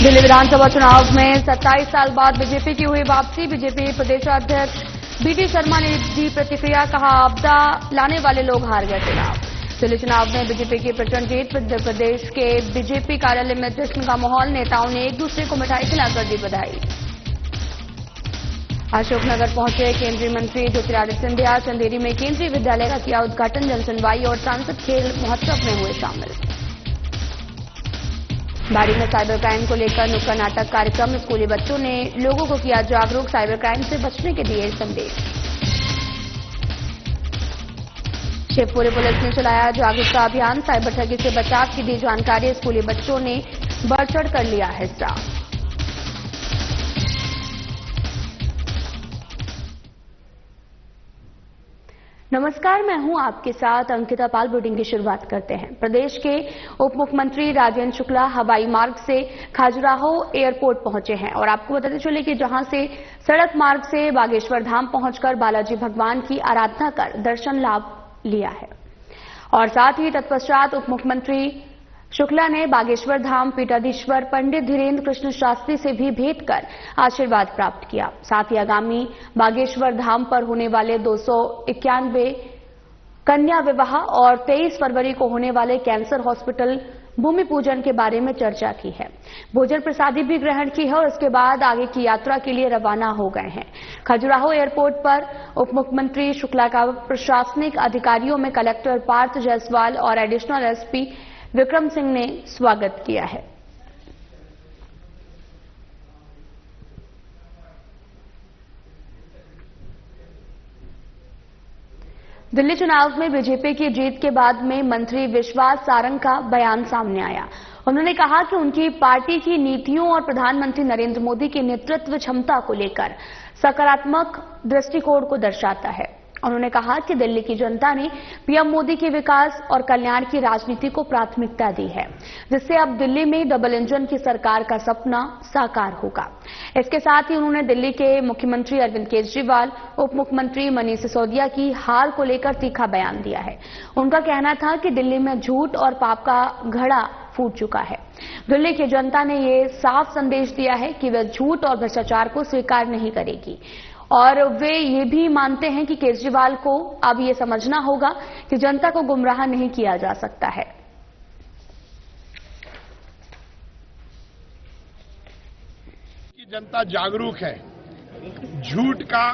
दिल्ली विधानसभा चुनाव में 27 साल बाद बीजेपी की हुई वापसी। बीजेपी प्रदेशाध्यक्ष बीडी शर्मा ने दी प्रतिक्रिया, कहा आपदा लाने वाले लोग हार गए चुनाव। दिल्ली चुनाव में बीजेपी की प्रचंड जीत। मध्य प्रदेश के बीजेपी कार्यालय में जश्न का माहौल। नेताओं ने एक दूसरे को मिठाई खिलाकर दी बधाई। अशोकनगर पहुंचे केंद्रीय मंत्री ज्योतिरादित्य सिंधिया। चंदेरी में केंद्रीय विद्यालय का किया उद्घाटन। जनसुनवाई और सांसद खेल महोत्सव में हुए शामिल। बाड़ी में साइबर क्राइम को लेकर नुक्कड़ नाटक कार्यक्रम। स्कूली बच्चों ने लोगों को किया जागरूक। साइबर क्राइम से बचने के दिए संदेश। शिवपुरी पुलिस ने चलाया जागरूकता अभियान। साइबर ठगी से बचाव की दी जानकारी। स्कूली बच्चों ने बढ़ चढ़ कर लिया हिस्सा। नमस्कार, मैं हूं आपके साथ अंकिता पाल। बुलेटिन की शुरुआत करते हैं। प्रदेश के उप मुख्यमंत्री राजेंद्र शुक्ला हवाई मार्ग से खजुराहो एयरपोर्ट पहुंचे हैं और आपको बताते चले कि जहां से सड़क मार्ग से बागेश्वर धाम पहुंचकर बालाजी भगवान की आराधना कर दर्शन लाभ लिया है और साथ ही तत्पश्चात उप मुख्यमंत्री शुक्ला ने बागेश्वर धाम पीठाधीश्वर पंडित धीरेन्द्र कृष्ण शास्त्री से भी भेंट कर आशीर्वाद प्राप्त किया। साथ ही आगामी बागेश्वर धाम पर होने वाले 291 कन्या विवाह और 23 फरवरी को होने वाले कैंसर हॉस्पिटल भूमि पूजन के बारे में चर्चा की है। भोजन प्रसादी भी ग्रहण की है और इसके बाद आगे की यात्रा के लिए रवाना हो गए हैं। खजुराहो एयरपोर्ट पर उप मुख्यमंत्री शुक्ला का प्रशासनिक अधिकारियों में कलेक्टर पार्थ जायसवाल और एडिशनल एसपी विक्रम सिंह ने स्वागत किया है। दिल्ली चुनाव में बीजेपी की जीत के बाद में मंत्री विश्वास सारंग का बयान सामने आया। उन्होंने कहा कि उनकी पार्टी की नीतियों और प्रधानमंत्री नरेंद्र मोदी की नेतृत्व क्षमता को लेकर सकारात्मक दृष्टिकोण को दर्शाता है। उन्होंने कहा कि दिल्ली की जनता ने पीएम मोदी के विकास और कल्याण की राजनीति को प्राथमिकता दी है, जिससे अब दिल्ली में डबल इंजन की सरकार का सपना साकार होगा। इसके साथ ही उन्होंने दिल्ली के मुख्यमंत्री अरविंद केजरीवाल, उप मुख्यमंत्री मनीष सिसोदिया की हार को लेकर तीखा बयान दिया है। उनका कहना था कि दिल्ली में झूठ और पाप का घड़ा फूट चुका है। दिल्ली की जनता ने ये साफ संदेश दिया है कि वह झूठ और भ्रष्टाचार को स्वीकार नहीं करेगी और वे ये भी मानते हैं कि केजरीवाल को अब ये समझना होगा कि जनता को गुमराह नहीं किया जा सकता है। जनता जागरूक है। झूठ का,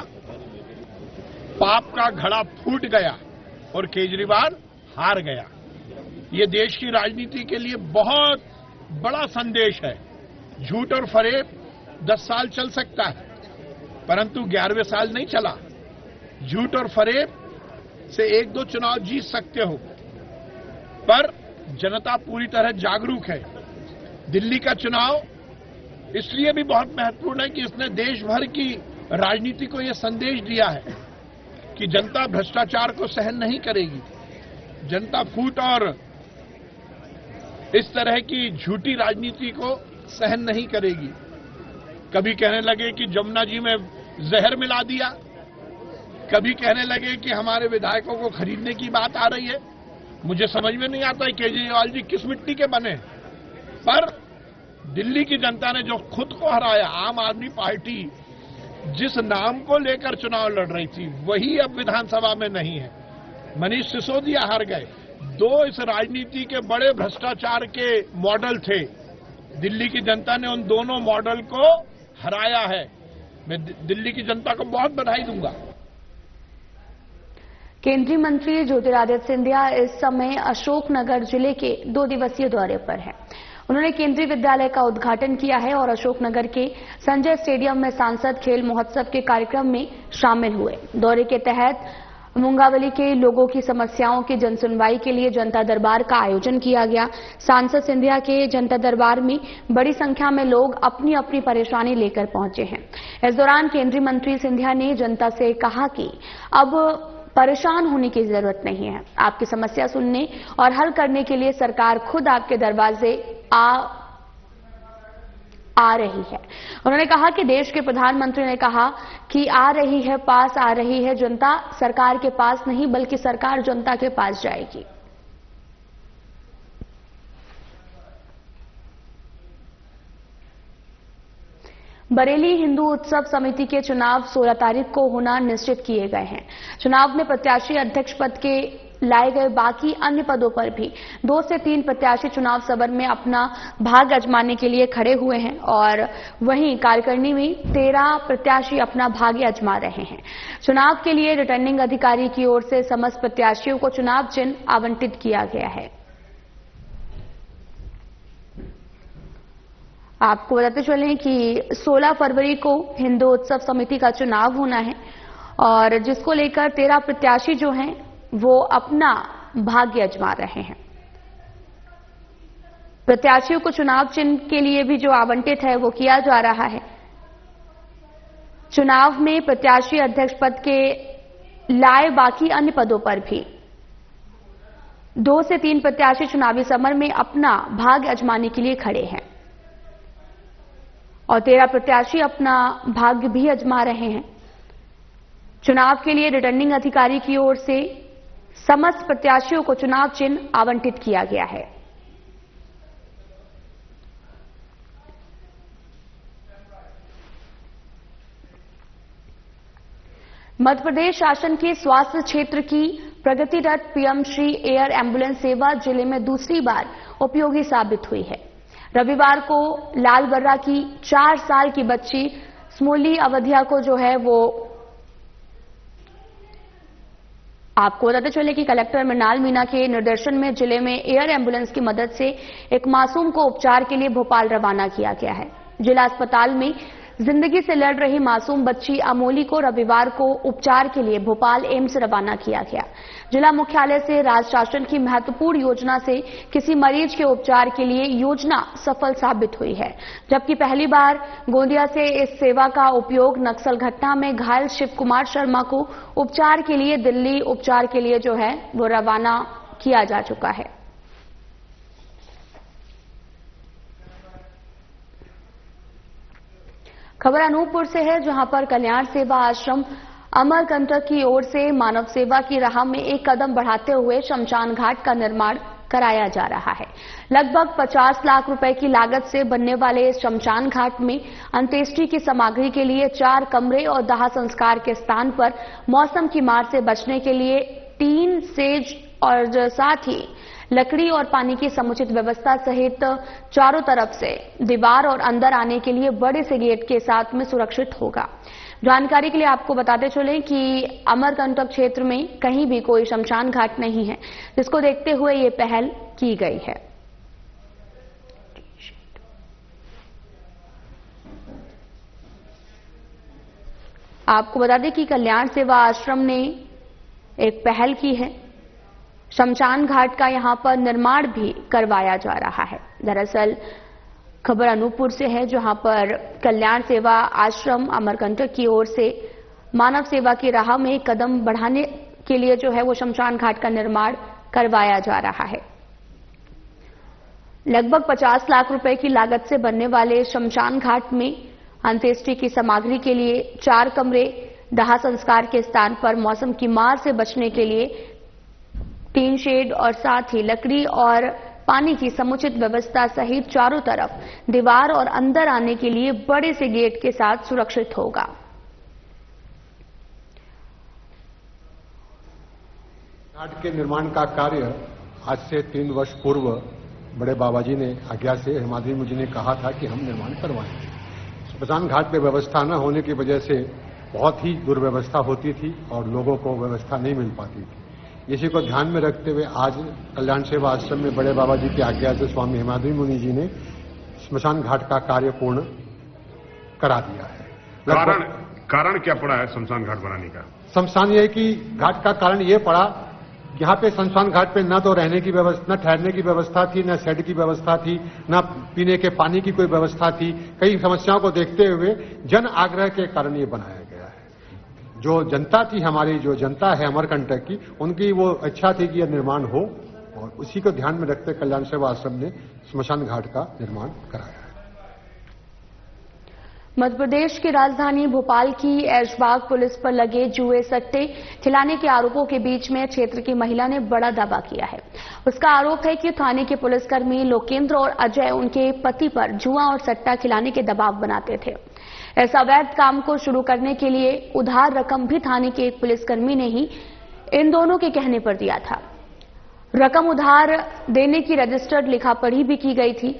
पाप का घड़ा फूट गया और केजरीवाल हार गया। ये देश की राजनीति के लिए बहुत बड़ा संदेश है। झूठ और फरेब 10 साल चल सकता है, परंतु 11वें साल नहीं चला। झूठ और फरेब से 1-2 चुनाव जीत सकते हो, पर जनता पूरी तरह जागरूक है। दिल्ली का चुनाव इसलिए भी बहुत महत्वपूर्ण है कि इसने देश भर की राजनीति को यह संदेश दिया है कि जनता भ्रष्टाचार को सहन नहीं करेगी। जनता फूट और इस तरह की झूठी राजनीति को सहन नहीं करेगी। कभी कहने लगे कि जमुना जी में जहर मिला दिया, कभी कहने लगे कि हमारे विधायकों को खरीदने की बात आ रही है। मुझे समझ में नहीं आता है केजरीवाल जी किस मिट्टी के बने। पर दिल्ली की जनता ने जो खुद को हराया, आम आदमी पार्टी जिस नाम को लेकर चुनाव लड़ रही थी वही अब विधानसभा में नहीं है। मनीष सिसोदिया हार गए। 2 इस राजनीति के बड़े भ्रष्टाचार के मॉडल थे। दिल्ली की जनता ने उन दोनों मॉडल को हराया है। मैं दिल्ली की जनता को बहुत बधाई दूंगा। केंद्रीय मंत्री ज्योतिरादित्य सिंधिया इस समय अशोकनगर जिले के 2 दिवसीय दौरे पर हैं। उन्होंने केंद्रीय विद्यालय का उद्घाटन किया है और अशोकनगर के संजय स्टेडियम में सांसद खेल महोत्सव के कार्यक्रम में शामिल हुए। दौरे के तहत मुंगावली के लोगों की समस्याओं की जनसुनवाई के लिए जनता दरबार का आयोजन किया गया। सांसद सिंधिया के जनता दरबार में बड़ी संख्या में लोग अपनी अपनी परेशानी लेकर पहुंचे हैं। इस दौरान केंद्रीय मंत्री सिंधिया ने जनता से कहा कि अब परेशान होने की जरूरत नहीं है। आपकी समस्या सुनने और हल करने के लिए सरकार खुद आपके दरवाजे आ रही है। उन्होंने कहा कि देश के प्रधानमंत्री ने कहा कि आ रही है, पास आ रही है। जनता सरकार के पास नहीं बल्कि सरकार जनता के पास जाएगी। बरेली हिंदू उत्सव समिति के चुनाव 16 तारीख को होना निश्चित किए गए हैं। चुनाव में प्रत्याशी अध्यक्ष पद के लाए गए बाकी अन्य पदों पर भी 2 से 3 प्रत्याशी चुनाव सभा में अपना भाग्य आजमाने के लिए खड़े हुए हैं और वहीं कार्यकारिणी में 13 प्रत्याशी अपना भाग्य आजमा रहे हैं। चुनाव के लिए रिटर्निंग अधिकारी की ओर से समस्त प्रत्याशियों को चुनाव चिन्ह आवंटित किया गया है। आपको बताते चलें कि 16 फरवरी को हिंदू उत्सव समिति का चुनाव होना है और जिसको लेकर 13 प्रत्याशी जो हैं वो अपना भाग्य आजमा रहे हैं। प्रत्याशियों को चुनाव चिन्ह के लिए भी जो आवंटित है वो किया जा रहा है। चुनाव में प्रत्याशी अध्यक्ष पद के लाए बाकी अन्य पदों पर भी 2 से 3 प्रत्याशी चुनावी समर में अपना भाग्य आजमाने के लिए खड़े हैं और 13 प्रत्याशी अपना भाग्य भी आजमा रहे हैं। चुनाव के लिए रिटर्निंग अधिकारी की ओर से समस्त प्रत्याशियों को चुनाव चिन्ह आवंटित किया गया है। मध्य प्रदेश शासन के स्वास्थ्य क्षेत्र की प्रगतिरत पीएम श्री एयर एम्बुलेंस सेवा जिले में दूसरी बार उपयोगी साबित हुई है। रविवार को लालबर्रा की 4 साल की बच्ची स्मोली अवधिया को जो है वो आपको बताते चले कि कलेक्टर मृणाल मीणा के निर्देशन में जिले में एयर एम्बुलेंस की मदद से एक मासूम को उपचार के लिए भोपाल रवाना किया गया है। जिला अस्पताल में जिंदगी से लड़ रही मासूम बच्ची अमोली को रविवार को उपचार के लिए भोपाल एम्स रवाना किया गया। जिला मुख्यालय से राज्य शासन की महत्वपूर्ण योजना से किसी मरीज के उपचार के लिए योजना सफल साबित हुई है, जबकि पहली बार गोंदिया से इस सेवा का उपयोग नक्सल घटना में घायल शिव कुमार शर्मा को उपचार के लिए दिल्ली उपचार के लिए जो है वो रवाना किया जा चुका है। खबर अनूपपुर से है, जहां पर कल्याण सेवा आश्रम अमरकंटक की ओर से मानव सेवा की राह में एक कदम बढ़ाते हुए शमशान घाट का निर्माण कराया जा रहा है। लगभग 50 लाख रुपए की लागत से बनने वाले इस शमशान घाट में अंत्येष्टि की सामग्री के लिए 4 कमरे और दाह संस्कार के स्थान पर मौसम की मार से बचने के लिए टीन, सेज और साथ ही लकड़ी और पानी की समुचित व्यवस्था सहित चारों तरफ से दीवार और अंदर आने के लिए बड़े से गेट के साथ में सुरक्षित होगा। जानकारी के लिए आपको बताते चलें कि अमरकंटक क्षेत्र में कहीं भी कोई शमशान घाट नहीं है, जिसको देखते हुए ये पहल की गई है। आपको बता दें कि कल्याण सेवा आश्रम ने एक पहल की है। शमशान घाट का यहां पर निर्माण भी करवाया जा रहा है। दरअसल खबर अनूपपुर से है, जहां पर कल्याण सेवा आश्रम अमरकंटक की ओर से मानव सेवा की राह में एक कदम बढ़ाने के लिए जो है वो शमशान घाट का निर्माण करवाया जा रहा है। लगभग 50 लाख रुपए की लागत से बनने वाले शमशान घाट में अंत्येष्टि की सामग्री के लिए 4 कमरे, दाह संस्कार के स्थान पर मौसम की मार से बचने के लिए टीन शेड और साथ ही लकड़ी और पानी की समुचित व्यवस्था सहित चारों तरफ दीवार और अंदर आने के लिए बड़े से गेट के साथ सुरक्षित होगा। घाट के निर्माण का कार्य आज से 3 वर्ष पूर्व बड़े बाबा जी ने आज्ञा से हेमाद्री मुझे ने कहा था कि हम निर्माण करवाएंगे। शमशान घाट पे व्यवस्था न होने की वजह से बहुत ही दुर्व्यवस्था होती थी और लोगों को व्यवस्था नहीं मिल पाती थी। इसी को ध्यान में रखते हुए आज कल्याण सेवा आश्रम में बड़े बाबा जी की आज्ञा से स्वामी हेमाद्री मुनि जी ने शमशान घाट का कार्य पूर्ण करा दिया है। कारण क्या पड़ा है शमशान घाट बनाने का? शमशान ये कि घाट का कारण ये पड़ा, यहाँ पे शमशान घाट पे न तो रहने की व्यवस्था, न ठहरने की व्यवस्था थी, न शेड की व्यवस्था थी, न पीने के पानी की कोई व्यवस्था थी। कई समस्याओं को देखते हुए जन आग्रह के कारण ये बनाया गया है। जो जनता थी, हमारी जो जनता है अमरकंटक की, उनकी वो इच्छा थी कि यह निर्माण हो और उसी को ध्यान में रखते कल्याण सेवा आश्रम ने शमशान घाट का निर्माण कराया है। मध्य प्रदेश की राजधानी भोपाल की ऐशबाग पुलिस पर लगे जुए सट्टे खिलाने के आरोपों के बीच में क्षेत्र की महिला ने बड़ा दावा किया है। उसका आरोप है कि थाने के पुलिसकर्मी लोकेंद्र और अजय उनके पति पर जुआ और सट्टा खिलाने के दबाव बनाते थे। इस अवैध काम को शुरू करने के लिए उधार रकम भी थाने के एक पुलिसकर्मी ने ही इन दोनों के कहने पर दिया था। रकम उधार देने की रजिस्टर्ड लिखा पढ़ी भी की गई थी।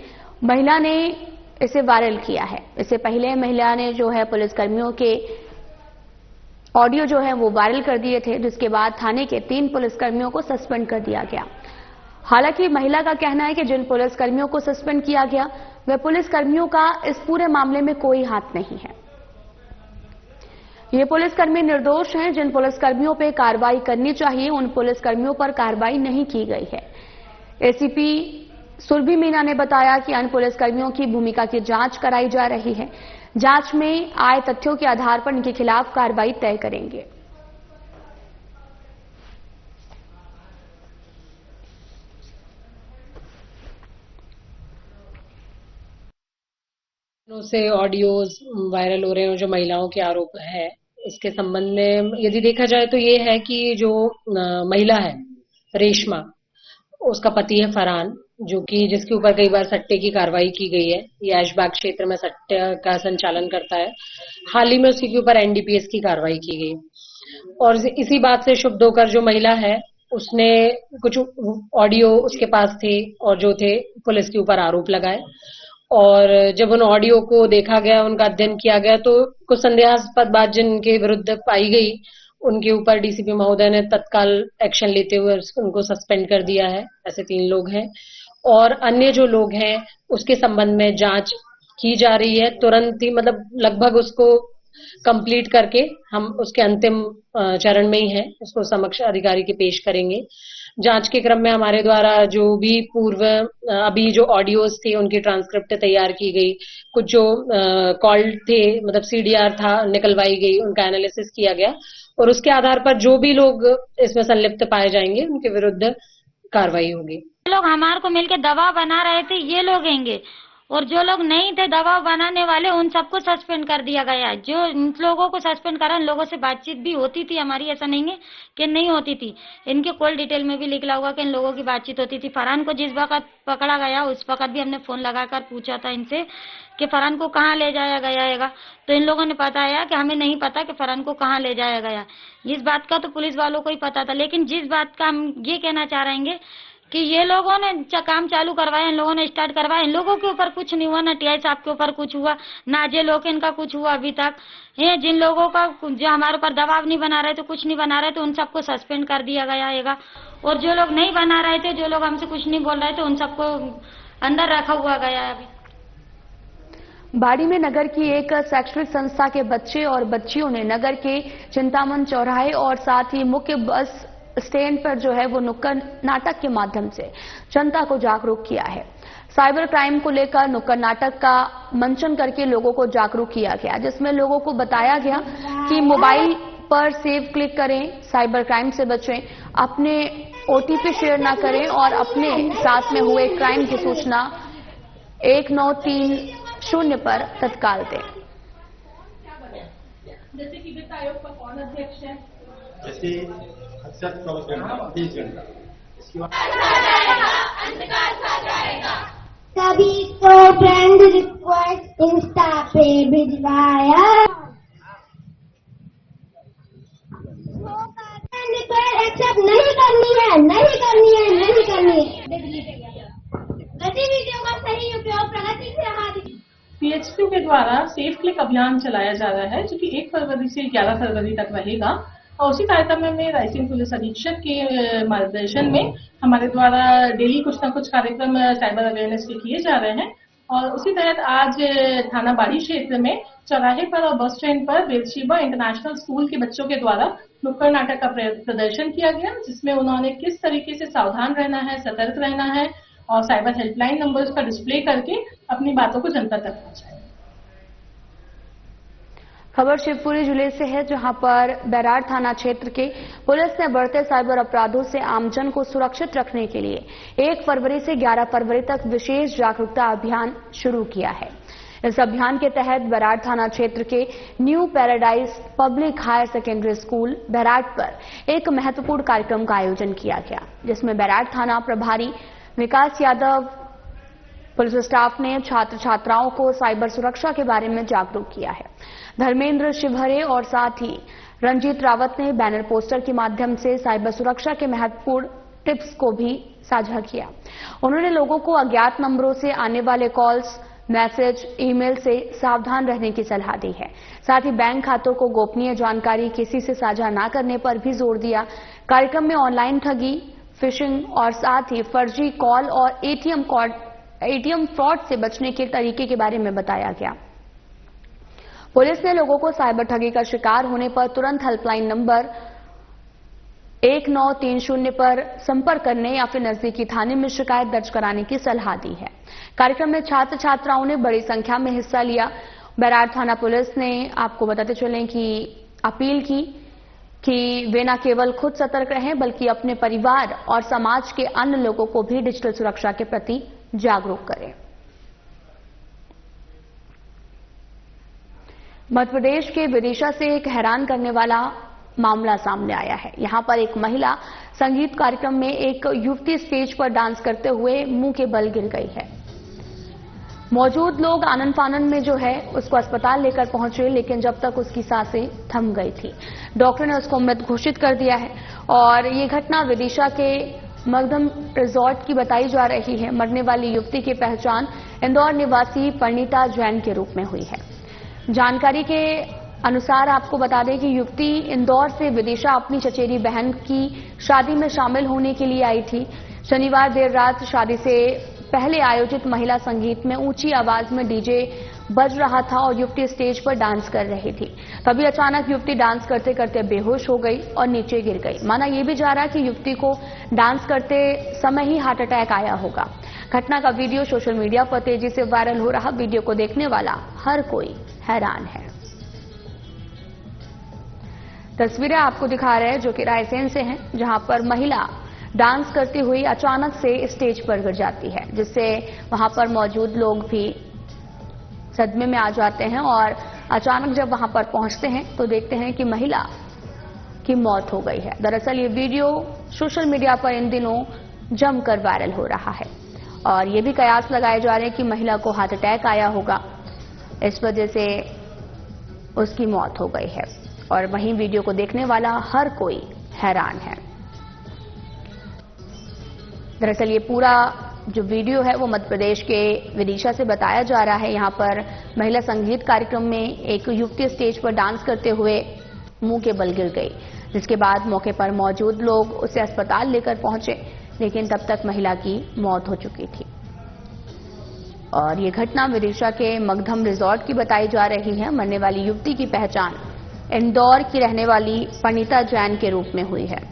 महिला ने इसे वायरल किया है। इससे पहले महिला ने जो है पुलिसकर्मियों के ऑडियो जो है वो वायरल कर दिए थे, जिसके बाद थाने के 3 पुलिसकर्मियों को सस्पेंड कर दिया गया। हालांकि महिला का कहना है कि जिन पुलिसकर्मियों को सस्पेंड किया गया वे पुलिसकर्मियों का इस पूरे मामले में कोई हाथ नहीं है। ये पुलिसकर्मी निर्दोष हैं। जिन पुलिसकर्मियों पर कार्रवाई करनी चाहिए उन पुलिसकर्मियों पर कार्रवाई नहीं की गई है। एसीपी सुरभि मीना ने बताया कि अन्य पुलिसकर्मियों की भूमिका की जांच कराई जा रही है। जांच में आए तथ्यों के आधार पर इनके खिलाफ कार्रवाई तय करेंगे। से ऑडियोज वायरल हो रहे हैं जो महिलाओं के आरोप है, इसके संबंध में यदि देखा जाए तो ये है कि जो महिला है रेशमा, उसका पति है फरहान, जो कि जिसके ऊपर कई बार सट्टे की कार्रवाई की गई है। ये ऐशबाग क्षेत्र में सट्टे का संचालन करता है। हाल ही में उसी के ऊपर एनडीपीएस की कार्रवाई की गई और इसी बात से क्षुब्ध होकर जो महिला है उसने कुछ ऑडियो उसके पास थे और जो थे पुलिस के ऊपर आरोप लगाए और जब उन ऑडियो को देखा गया, उनका अध्ययन किया गया तो कुछ संदेहास्पद बात जिनके विरुद्ध पाई गई उनके ऊपर डीसीपी महोदय ने तत्काल एक्शन लेते हुए उनको सस्पेंड कर दिया है। ऐसे 3 लोग हैं और अन्य जो लोग हैं उसके संबंध में जांच की जा रही है। तुरंत ही मतलब लगभग उसको कंप्लीट करके हम उसके अंतिम चरण में ही हैं, उसको समक्ष अधिकारी के पेश करेंगे। जांच के क्रम में हमारे द्वारा जो भी पूर्व अभी जो ऑडियोज थे उनकी ट्रांसक्रिप्ट तैयार की गई, कुछ जो कॉल थे मतलब सीडीआर था निकलवाई गई, उनका एनालिसिस किया गया और उसके आधार पर जो भी लोग इसमें संलिप्त पाए जाएंगे उनके विरुद्ध कार्रवाई होगी। लोग हमारे को मिलके दबाव बना रहे थे, ये लोग हैंगे और जो लोग नहीं थे दबाव बनाने वाले उन सबको सस्पेंड कर दिया गया है। जो इन लोगों को सस्पेंड करा, इन लोगों से बातचीत भी होती थी हमारी, ऐसा नहीं है कि नहीं होती थी। इनके कॉल डिटेल में भी लिखा हुआ कि इन लोगों की बातचीत होती थी। फरहान को जिस वक्त पकड़ा गया उस वक्त भी हमने फोन लगाकर पूछा था इनसे कि फरहान को कहाँ ले जाया गया है, तो इन लोगों ने बताया कि हमें नहीं पता कि फरहान को कहाँ ले जाया गया। इस बात का तो पुलिस वालों को ही पता था, लेकिन जिस बात का हम ये कहना चाह रहे हैं कि ये लोगों ने काम चालू करवाया, इन लोगों ने स्टार्ट करवाया, इन लोगों के ऊपर कुछ नहीं हुआ, ना टीआई साहब के ऊपर कुछ हुआ, ना जे लोग इनका कुछ हुआ अभी तक। ये जिन लोगों का जो हमारे ऊपर दबाव नहीं बना रहे थे, कुछ नहीं बना रहे थे, उन सबको सस्पेंड कर दिया गया है और जो लोग नहीं बना रहे थे, जो लोग हमसे कुछ नहीं बोल रहे थे, उन सबको अंदर रखा हुआ गया है। अभी बाड़ी में नगर की एक शैक्षणिक संस्था के बच्चे और बच्चियों ने नगर के चिंतामन चौराहे और साथ ही मुख्य बस स्टैंड पर जो है वो नुक्कड़ नाटक के माध्यम से जनता को जागरूक किया है। साइबर क्राइम को लेकर नुक्कड़ नाटक का मंचन करके लोगों को जागरूक किया गया, जिसमें लोगों को बताया गया कि मोबाइल पर सेव क्लिक करें, साइबर क्राइम से बचें, अपने ओटीपी शेयर ना करें और अपने साथ में हुए क्राइम की सूचना 1930 पर तत्काल दें। जैसे कि वित्त आयोग का कौन अध्यक्ष है, जैसे सभी को फ्रेंड रिक्वेस्ट इंस्टा पे भिजवाया, एक्सेप्ट नहीं करनी है, नहीं करनी है, नहीं करनी है। गतिविधियों का सही उपयोग प्रगति से हमारी पीएचक्यू के द्वारा सेफ क्लिक अभियान चलाया जा रहा है, जो कि 1 फरवरी से 11 फरवरी तक रहेगा और उसी कार्यक्रम में रायसेन पुलिस अधीक्षक के मार्गदर्शन में हमारे द्वारा डेली कुछ न कुछ कार्यक्रम साइबर अवेयरनेस के किए जा रहे हैं और उसी तहत आज थाना बाड़ी क्षेत्र में चौराहे पर और बस स्टैंड पर बेलशीबा इंटरनेशनल स्कूल के बच्चों के द्वारा नुक्कड़ नाटक का प्रदर्शन किया गया, जिसमें उन्होंने किस तरीके से सावधान रहना है, सतर्क रहना है और साइबर हेल्पलाइन नंबर्स का डिस्प्ले करके अपनी बातों को जनता तक पहुंचाया। खबर शिवपुरी जिले से है, जहां पर बैराड़ थाना क्षेत्र के पुलिस ने बढ़ते साइबर अपराधों से आमजन को सुरक्षित रखने के लिए 1 फरवरी से 11 फरवरी तक विशेष जागरूकता अभियान शुरू किया है। इस अभियान के तहत बैराड़ थाना क्षेत्र के New Paradise Public Higher Secondary School Bairad पर एक महत्वपूर्ण कार्यक्रम का आयोजन किया गया, जिसमें बैराड़ थाना प्रभारी विकास यादव पुलिस स्टाफ ने छात्र छात्राओं को साइबर सुरक्षा के बारे में जागरूक किया है। धर्मेंद्र शिवहरे और साथ ही रंजीत रावत ने बैनर पोस्टर के माध्यम से साइबर सुरक्षा के महत्वपूर्ण टिप्स को भी साझा किया। उन्होंने लोगों को अज्ञात नंबरों से आने वाले कॉल्स, मैसेज, ईमेल से सावधान रहने की सलाह दी है। साथ ही बैंक खातों को गोपनीय जानकारी किसी से साझा न करने पर भी जोर दिया। कार्यक्रम में ऑनलाइन ठगी, फिशिंग और साथ ही फर्जी कॉल और एटीएम फ्रॉड से बचने के तरीके के बारे में बताया गया। पुलिस ने लोगों को साइबर ठगी का शिकार होने पर तुरंत हेल्पलाइन नंबर 1930 पर संपर्क करने या फिर नजदीकी थाने में शिकायत दर्ज कराने की सलाह दी है। कार्यक्रम में छात्र छात्राओं ने बड़ी संख्या में हिस्सा लिया। बैराड़ थाना पुलिस ने आपको बताते चलें कि अपील की कि वे न केवल खुद सतर्क रहें बल्कि अपने परिवार और समाज के अन्य लोगों को भी डिजिटल सुरक्षा के प्रति जागरूक करें। मध्य प्रदेश के विदिशा से एक हैरान करने वाला मामला सामने आया है। यहां पर एक महिला संगीत कार्यक्रम में एक युवती स्टेज पर डांस करते हुए मुंह के बल गिर गई है। मौजूद लोग आनन फानन में जो है उसको अस्पताल लेकर पहुंचे, लेकिन जब तक उसकी सांसें थम गई थी। डॉक्टर ने उसको मृत घोषित कर दिया है और ये घटना विदिशा के मगधम रिजॉर्ट की बताई जा रही है। मरने वाली युवती की पहचान इंदौर निवासी परिणीता जैन के रूप में हुई है। जानकारी के अनुसार आपको बता दें कि युवती इंदौर से विदिशा अपनी चचेरी बहन की शादी में शामिल होने के लिए आई थी। शनिवार देर रात शादी से पहले आयोजित महिला संगीत में ऊंची आवाज में डीजे बज रहा था और युवती स्टेज पर डांस कर रही थी। तभी अचानक युवती डांस करते करते बेहोश हो गई और नीचे गिर गई। माना यह भी जा रहा है कि युवती को डांस करते समय ही हार्ट अटैक आया होगा। घटना का वीडियो सोशल मीडिया पर तेजी से वायरल हो रहा। वीडियो को देखने वाला हर कोई हैरान है। तस्वीरें आपको दिखा रहे हैं जो कि रायसेन से हैं, जहां पर महिला डांस करती हुई अचानक से स्टेज पर गिर जाती है, जिससे वहां पर मौजूद लोग भी सदमे में आ जाते हैं और अचानक जब वहां पर पहुंचते हैं तो देखते हैं कि महिला की मौत हो गई है। दरअसल ये वीडियो सोशल मीडिया पर इन दिनों जमकर वायरल हो रहा है और ये भी कयास लगाए जा रहे हैं कि महिला को हार्ट अटैक आया होगा, इस वजह से उसकी मौत हो गई है और वहीं वीडियो को देखने वाला हर कोई हैरान है। दरअसल ये पूरा जो वीडियो है वो मध्य प्रदेश के विदिशा से बताया जा रहा है। यहां पर महिला संगीत कार्यक्रम में एक युवती स्टेज पर डांस करते हुए मुंह के बल गिर गई, जिसके बाद मौके पर मौजूद लोग उसे अस्पताल लेकर पहुंचे, लेकिन तब तक महिला की मौत हो चुकी थी। और ये घटना विदिशा के मगधम रिजॉर्ट की बताई जा रही है। मरने वाली युवती की पहचान इंदौर की रहने वाली परिणीता जैन के रूप में हुई है।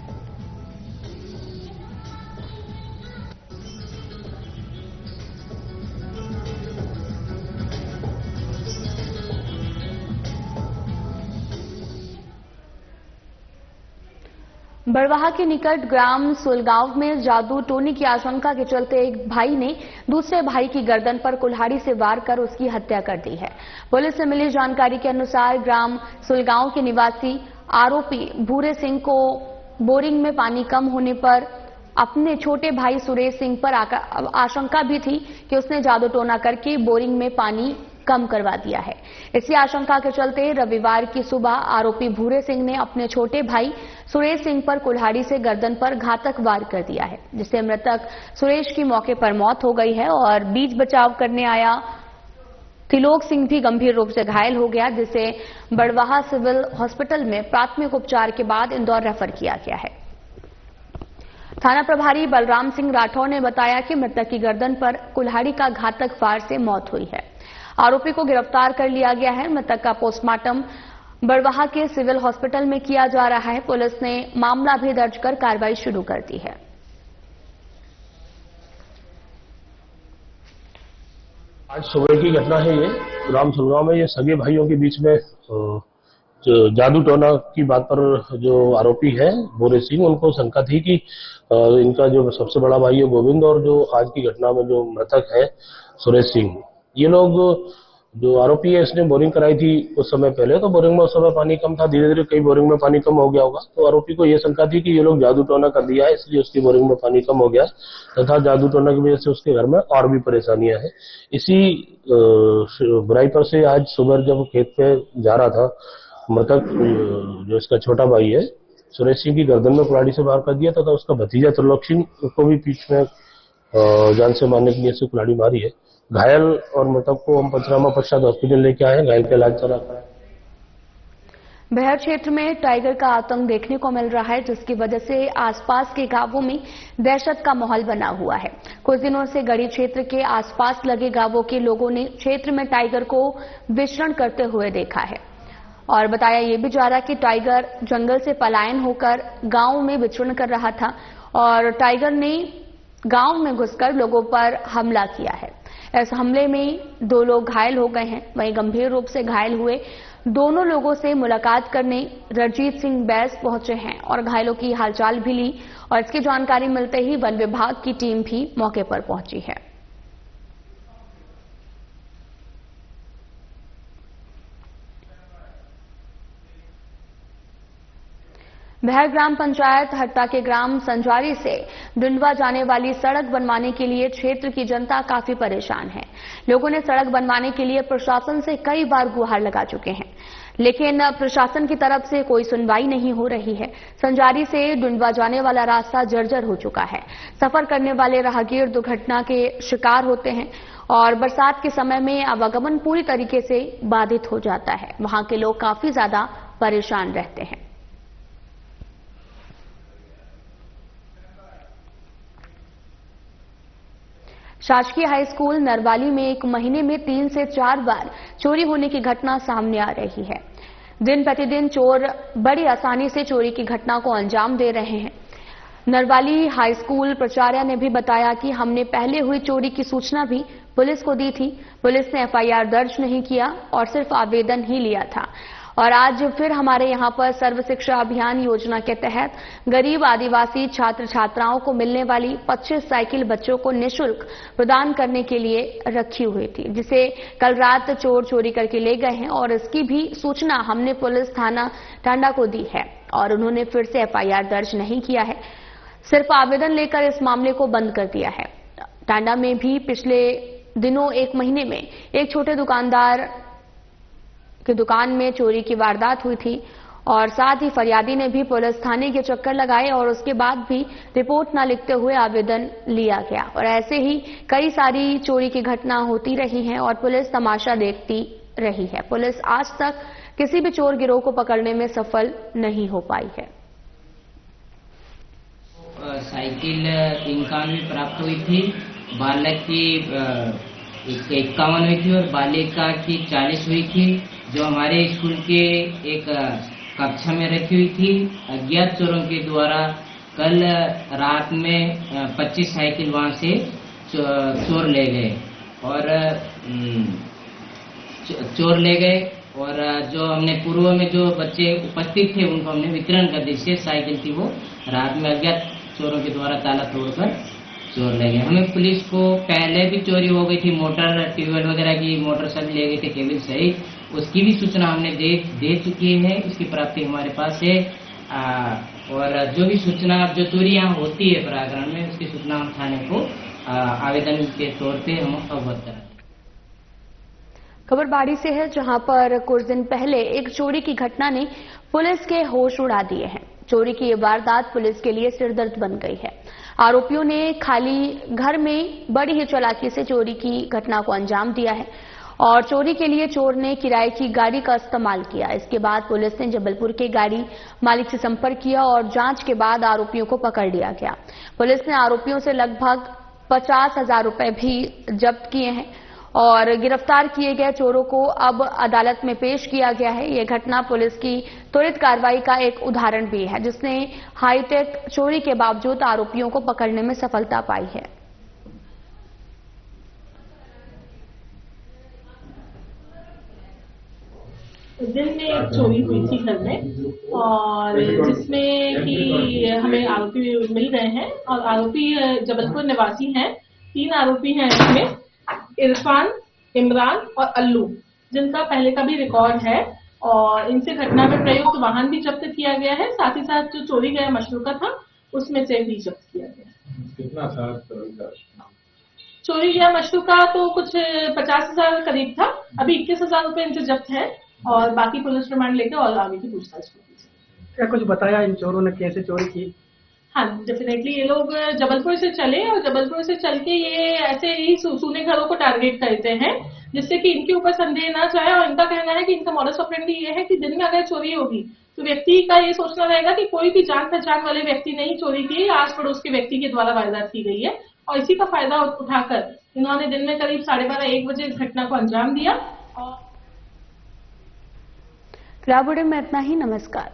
बड़वाहा के निकट ग्राम सुलगांव में जादू टोने की आशंका के चलते एक भाई ने दूसरे भाई की गर्दन पर कुल्हाड़ी से वार कर उसकी हत्या कर दी है। पुलिस से मिली जानकारी के अनुसार ग्राम सुलगांव के निवासी आरोपी भूरे सिंह को बोरिंग में पानी कम होने पर अपने छोटे भाई सुरेश सिंह पर आशंका भी थी कि उसने जादू टोना करके बोरिंग में पानी कम करवा दिया है। इसी आशंका के चलते रविवार की सुबह आरोपी भूरे सिंह ने अपने छोटे भाई सुरेश सिंह पर कुल्हाड़ी से गर्दन पर घातक वार कर दिया है, जिससे मृतक सुरेश की मौके पर मौत हो गई है और बीच बचाव करने आया त्रिलोक सिंह भी गंभीर रूप से घायल हो गया, जिसे बड़वाहा सिविल हॉस्पिटल में प्राथमिक उपचार के बाद इंदौर रेफर किया गया है। थाना प्रभारी बलराम सिंह राठौर ने बताया कि मृतक की गर्दन पर कुल्हाड़ी का घातक वार से मौत हुई है। आरोपी को गिरफ्तार कर लिया गया है। मृतक का पोस्टमार्टम बड़वाहा के सिविल हॉस्पिटल में किया जा रहा है। पुलिस ने मामला भी दर्ज कर कार्रवाई शुरू कर दी है। आज सुबह की घटना है। ये ग्राम सुलगांव में ये सगे भाइयों के बीच में जो जादू टोना की बात पर जो आरोपी है भूरे सिंह, उनको शंका थी कि इनका जो सबसे बड़ा भाई है गोविंद और जो आज की घटना में जो मृतक है सुरेश सिंह, ये लोग जो आरोपी है इसने बोरिंग कराई थी उस समय पहले, तो बोरिंग में उस समय पानी कम था, धीरे धीरे कई बोरिंग में पानी कम हो गया होगा। तो आरोपी को यह शंका थी कि ये लोग जादू टोना कर दिया है, इसलिए उसकी बोरिंग में पानी कम हो गया तथा जादू टोना की वजह से उसके घर में और भी परेशानियां हैं। इसी बुराई पर से आज सुबह जब खेत पे जा रहा था, मृतक जो इसका छोटा भाई है सुरेश सिंह की गर्दन में कुल्हाड़ी से वार कर दिया तथा उसका भतीजा त्रिलोक सिंह को भी पीठ में जान से मारने के लिए से कुल्हाड़ी मारी है। घायल और मृतक को हम पंचनामा पश्चात हॉस्पिटल लेके आए हैं, घायल का इलाज चला रहा है। बेहर क्षेत्र में टाइगर का आतंक देखने को मिल रहा है, जिसकी वजह से आसपास के गांवों में दहशत का माहौल बना हुआ है। कुछ दिनों से गढ़ी क्षेत्र के आसपास लगे गांवों के लोगों ने क्षेत्र में टाइगर को विचरण करते हुए देखा है और बताया ये भी जा रहा कि टाइगर जंगल से पलायन होकर गांव में विचरण कर रहा था और टाइगर ने गांव में घुसकर लोगों पर हमला किया है। इस हमले में 2 लोग घायल हो गए हैं। वहीं गंभीर रूप से घायल हुए दोनों लोगों से मुलाकात करने रणजीत सिंह बैस पहुंचे हैं और घायलों की हालचाल भी ली और इसकी जानकारी मिलते ही वन विभाग की टीम भी मौके पर पहुंची है। बेहर ग्राम पंचायत हट्टा के ग्राम संजारी से डुंडवा जाने वाली सड़क बनवाने के लिए क्षेत्र की जनता काफी परेशान है। लोगों ने सड़क बनवाने के लिए प्रशासन से कई बार गुहार लगा चुके हैं, लेकिन प्रशासन की तरफ से कोई सुनवाई नहीं हो रही है। संजारी से डुंडवा जाने वाला रास्ता जर्जर हो चुका है। सफर करने वाले राहगीर दुर्घटना के शिकार होते हैं और बरसात के समय में आवागमन पूरी तरीके से बाधित हो जाता है। वहां के लोग काफी ज्यादा परेशान रहते हैं। शासकीय हाई स्कूल नरवाली में एक महीने में 3 से 4 बार चोरी होने की घटना सामने आ रही है। दिन प्रतिदिन चोर बड़ी आसानी से चोरी की घटना को अंजाम दे रहे हैं। नरवाली हाई स्कूल प्राचार्य ने भी बताया कि हमने पहले हुई चोरी की सूचना भी पुलिस को दी थी। पुलिस ने एफआईआर दर्ज नहीं किया और सिर्फ आवेदन ही लिया था। और आज फिर हमारे यहां पर सर्व शिक्षा अभियान योजना के तहत गरीब आदिवासी छात्र छात्राओं को मिलने वाली 25 साइकिल बच्चों को निःशुल्क प्रदान करने के लिए रखी हुई थी, जिसे कल रात चोर चोरी करके ले गए हैं और इसकी भी सूचना हमने पुलिस थाना टांडा को दी है और उन्होंने फिर से एफआईआर दर्ज नहीं किया है, सिर्फ आवेदन लेकर इस मामले को बंद कर दिया है। टांडा में भी पिछले दिनों 1 महीने में एक छोटे दुकानदार की दुकान में चोरी की वारदात हुई थी और साथ ही फरियादी ने भी पुलिस थाने के चक्कर लगाए और उसके बाद भी रिपोर्ट न लिखते हुए आवेदन लिया गया और ऐसे ही कई सारी चोरी की घटना होती रही हैं और पुलिस तमाशा देखती रही है। पुलिस आज तक किसी भी चोर गिरोह को पकड़ने में सफल नहीं हो पाई है। साइकिल 53 प्राप्त हुई थी, बालक की 51 हुई थी और बालिका की 40 हुई थी, जो हमारे स्कूल के एक कक्षा में रखी हुई थी। अज्ञात चोरों के द्वारा कल रात में 25 साइकिल वहां से चोर ले गए और जो हमने पूर्व में जो बच्चे उपस्थित थे उनको हमने वितरण कर दी। शेष साइकिल थी वो रात में अज्ञात चोरों के द्वारा ताला तोड़कर चोर ले गए। हमें पुलिस को पहले भी चोरी हो गई थी, मोटर ट्यूबवेल वगैरह की मोटर सभी ले गए थे, केबल सहित, उसकी भी सूचना हमने दे चुकी है। इसकी प्राप्ति हमारे पास है और जो भी सूचना जो चोरियां होती है प्रकरण में उसकी सूचना हम थाने को आवेदन के तौर पे हम अवगत कराते हैं। खबर बाड़ी से है, जहां पर कुछ दिन पहले एक चोरी की घटना ने पुलिस के होश उड़ा दिए हैं। चोरी की ये वारदात पुलिस के लिए सिरदर्द बन गई है। आरोपियों ने खाली घर में बड़ी ही चालाकी से चोरी की घटना को अंजाम दिया है और चोरी के लिए चोर ने किराए की गाड़ी का इस्तेमाल किया। इसके बाद पुलिस ने जबलपुर के गाड़ी मालिक से संपर्क किया और जांच के बाद आरोपियों को पकड़ लिया गया। पुलिस ने आरोपियों से लगभग 50,000 रुपए भी जब्त किए हैं और गिरफ्तार किए गए चोरों को अब अदालत में पेश किया गया है। यह घटना पुलिस की त्वरित कार्रवाई का एक उदाहरण भी है, जिसने हाईटेक चोरी के बावजूद आरोपियों को पकड़ने में सफलता पाई है। दिन में एक चोरी हुई थी घर में और जिसमें कि हमें आरोपी मिल गए हैं और आरोपी जबलपुर निवासी हैं। 3 आरोपी हैं इसमें, इरफान, इमरान और अल्लू, जिनका पहले का भी रिकॉर्ड है, और इनसे घटना में प्रयुक्त वाहन भी जब्त किया गया है। साथ ही साथ जो चोरी गया मशरूका था उसमें से भी जब्त किया गया। कितना था चोरी गया मशरूका तो कुछ 50,000 करीब था। अभी 21,000 रुपए इनसे जब्त है और बाकी पुलिस रिमांड लेकर और आगे की पूछताछ की। क्या कुछ बताया इन चोरों ने कैसे चोरी की? हाँ, डेफिनेटली ये लोग जबलपुर से चले और जबलपुर से चल के ये ऐसे ही सूने घरों को टारगेट करते हैं, जिससे कि इनके ऊपर संदेह ना जाए। और इनका कहना है कि इनका मॉडस ऑपरेंडी ये है कि दिन में अगर चोरी होगी तो व्यक्ति का ये सोचना रहेगा कि कोई भी जान पहचान वाले व्यक्ति ने ही चोरी की, आस पड़ोस के व्यक्ति के द्वारा वारदात की गई है। और इसी का फायदा उठाकर इन्होंने दिन में करीब 12:30-1 बजे इस घटना को अंजाम दिया। और फिलहाल बुलेटिन में इतना ही। नमस्कार।